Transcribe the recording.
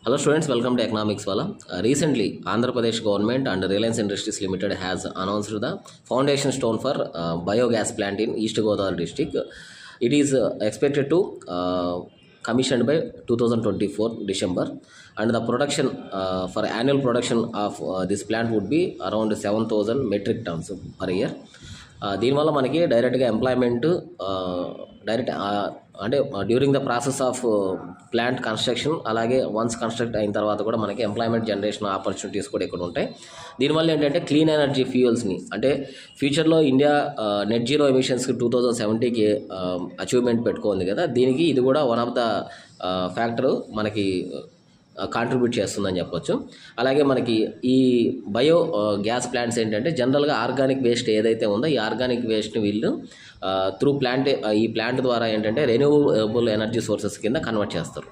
Hello students, welcome to Economics Wala. Recently, Andhra Pradesh government and Reliance Industries Limited has announced the foundation stone for biogas plant in East Godavari district. It is expected to commissioned by 2024 December, and the production for annual production of this plant would be around 7,000 metric tons per year. దీనివల్ల మనకి డైరెక్ట్గా employment direct అంటే during the process of plant construction, అలాగే once construct అయిన తర్వాత కూడా మనకి employment generation opportunities కూడా ఇక్కడ ఉంటాయి. దీనివల్ల ఏంటంటే క్లీన్ ఎనర్జీ ఫ్యూయల్స్ని, అంటే ఫ్యూచర్లో ఇండియా నెట్ జీరో ఎమిషన్స్కి 2070కి అచీవ్మెంట్ పెట్టుకుంది కదా, దీనికి ఇది కూడా వన్ ఆఫ్ ద ఫ్యాక్టర్ మనకి కాంట్రిబ్యూట్ చేస్తుందని చెప్పొచ్చు. అలాగే మనకి ఈ బయో గ్యాస్ ప్లాంట్స్ ఏంటంటే జనరల్గా ఆర్గానిక్ వేస్ట్ ఏదైతే ఉందో ఈ ఆర్గానిక్ వేస్ట్ని వీళ్ళు త్రూ ప్లాంట్ ఈ ప్లాంట్ ద్వారా ఏంటంటే రెన్యూవబుల్ ఎనర్జీ సోర్సెస్ కింద కన్వర్ట్ చేస్తారు.